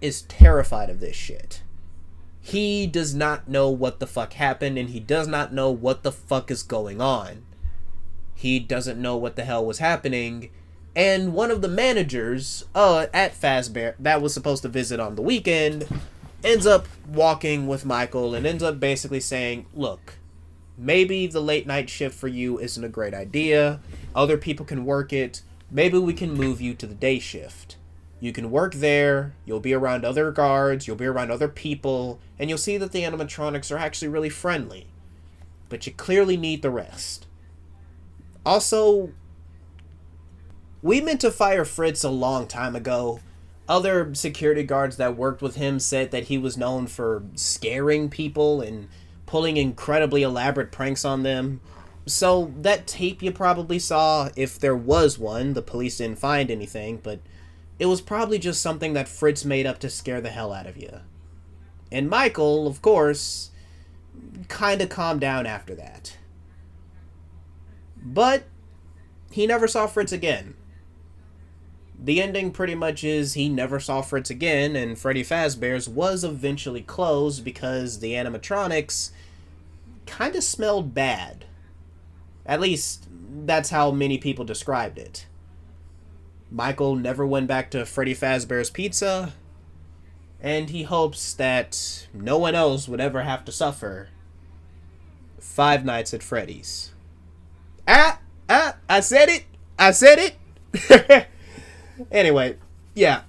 is terrified of this shit. He does not know what the fuck happened, and he does not know what the fuck is going on. He doesn't know what the hell was happening, and one of the managers at Fazbear that was supposed to visit on the weekend ends up walking with Michael and ends up basically saying, look, maybe the late night shift for you isn't a great idea. Other people can work it. Maybe we can move you to the day shift. You can work there, you'll be around other guards, you'll be around other people, and you'll see that the animatronics are actually really friendly. But you clearly need the rest. Also, we meant to fire Fritz a long time ago. Other security guards that worked with him said that he was known for scaring people and pulling incredibly elaborate pranks on them. So that tape you probably saw, if there was one, the police didn't find anything, but it was probably just something that Fritz made up to scare the hell out of you. And Michael, of course, kind of calmed down after that. But he never saw Fritz again. The ending pretty much is he never saw Fritz again, and Freddy Fazbear's was eventually closed because the animatronics kind of smelled bad. At least, that's how many people described it. Michael never went back to Freddy Fazbear's Pizza, and he hopes that no one else would ever have to suffer Five Nights at Freddy's. I said it! Anyway, yeah.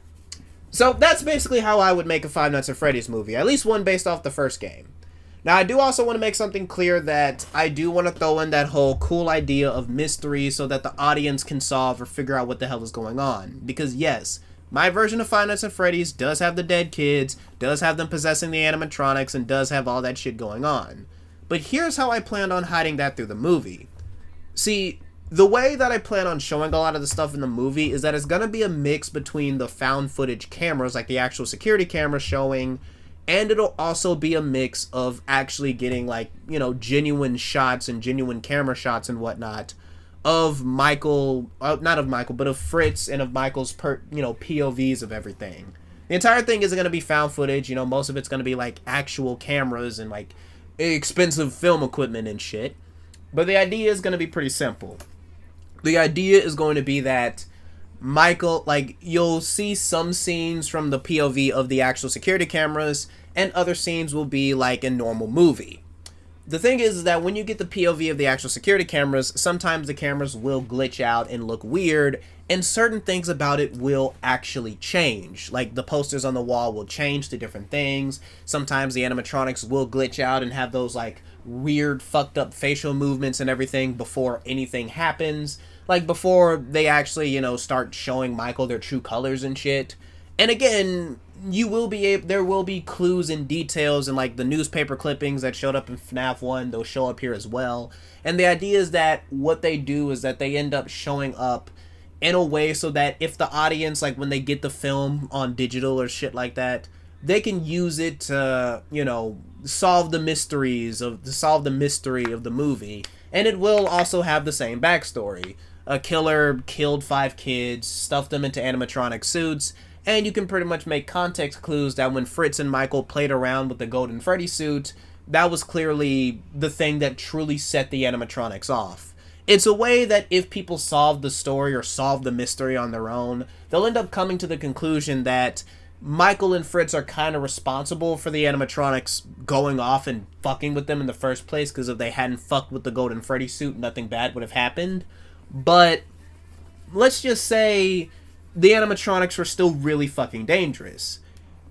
So that's basically how I would make a Five Nights at Freddy's movie, at least one based off the first game. Now, I do also want to make something clear that I do want to throw in that whole cool idea of mystery so that the audience can solve or figure out what the hell is going on. Because yes, My version of Five Nights at Freddy's does have the dead kids, does have them possessing the animatronics, and does have all that shit going on. But here's how I planned on hiding that through the movie. See, the way that I plan on showing a lot of the stuff in the movie is that it's going to be a mix between the found footage cameras, like the actual security camera showing, and it'll also be a mix of actually getting, like, you know, genuine shots and genuine camera shots and whatnot of Michael, not of Michael, but of Fritz and of Michael's, POVs of everything. The entire thing isn't going to be found footage, you know, most of it's going to be, like, actual cameras and, like, expensive film equipment and shit. But the idea is going to be pretty simple. The idea is going to be that Michael, like, you'll see some scenes from the POV of the actual security cameras, and other scenes will be like a normal movie. The thing is that when you get the POV of the actual security cameras, sometimes the cameras will glitch out and look weird, and certain things about it will actually change. Like, the posters on the wall will change to different things. Sometimes the animatronics will glitch out and have those, like, weird, fucked up facial movements and everything before anything happens. Like, before they actually, you know, start showing Michael their true colors and shit. And again, there will be clues and details and, like, the newspaper clippings that showed up in FNAF 1, they'll show up here as well. And the idea is that what they do is that they end up showing up in a way so that if the audience, like, when they get the film on digital or shit like that, they can use it to, you know, solve the mystery of the movie. And it will also have the same backstory. A killer killed 5 kids, stuffed them into animatronic suits, and you can pretty much make context clues that when Fritz and Michael played around with the Golden Freddy suit, that was clearly the thing that truly set the animatronics off. It's a way that if people solve the story or solve the mystery on their own, they'll end up coming to the conclusion that Michael and Fritz are kind of responsible for the animatronics going off and fucking with them in the first place, because if they hadn't fucked with the Golden Freddy suit, nothing bad would have happened. But let's just say the animatronics were still really fucking dangerous.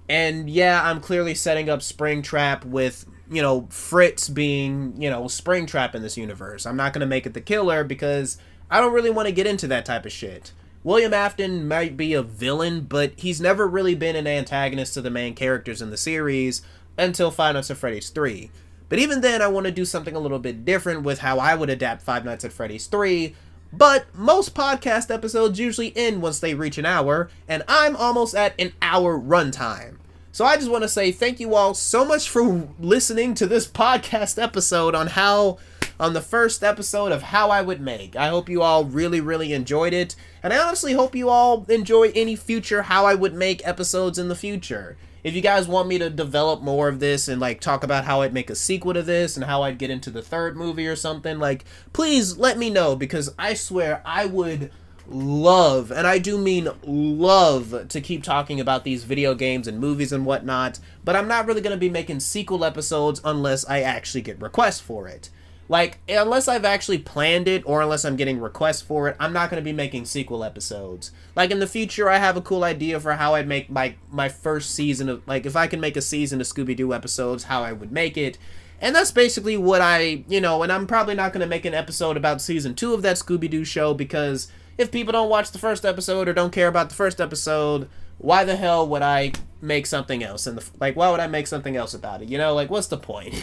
And yeah, I'm clearly setting up Springtrap with, you know, Fritz being, you know, Springtrap in this universe. I'm not going to make it the killer because I don't really want to get into that type of shit. William Afton might be a villain, but he's never really been an antagonist to the main characters in the series until Five Nights at Freddy's 3. But even then, I want to do something a little bit different with how I would adapt Five Nights at Freddy's 3. But most podcast episodes usually end once they reach an hour, and I'm almost at an hour runtime. So I just want to say thank you all so much for listening to this podcast episode on the first episode of How I Would Make. I hope you all really, really enjoyed it, and I honestly hope you all enjoy any future How I Would Make episodes in the future. If you guys want me to develop more of this and, like, talk about how I'd make a sequel to this and how I'd get into the third movie or something, like, please let me know, because I swear I would love, and I do mean love, to keep talking about these video games and movies and whatnot, but I'm not really going to be making sequel episodes unless I actually get requests for it. Like, unless I've actually planned it or unless I'm getting requests for it, I'm not going to be making sequel episodes. Like, in the future, I have a cool idea for how I'd make my first season of, like, if I can make a season of Scooby-Doo episodes, how I would make it. And that's basically what and I'm probably not going to make an episode about season 2 of that Scooby-Doo show, because if people don't watch the first episode or don't care about the first episode, why the hell would I make something else? And why would I make something else about it? You know, like, what's the point?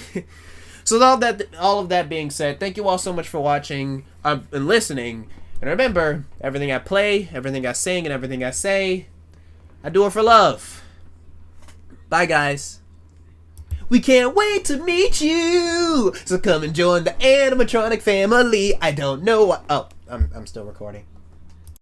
So all of that being said, thank you all so much for watching and listening. And remember, everything I play, everything I sing, and everything I say, I do it for love. Bye, guys. We can't wait to meet you. So come and join the animatronic family. I don't know what... Oh, I'm still recording.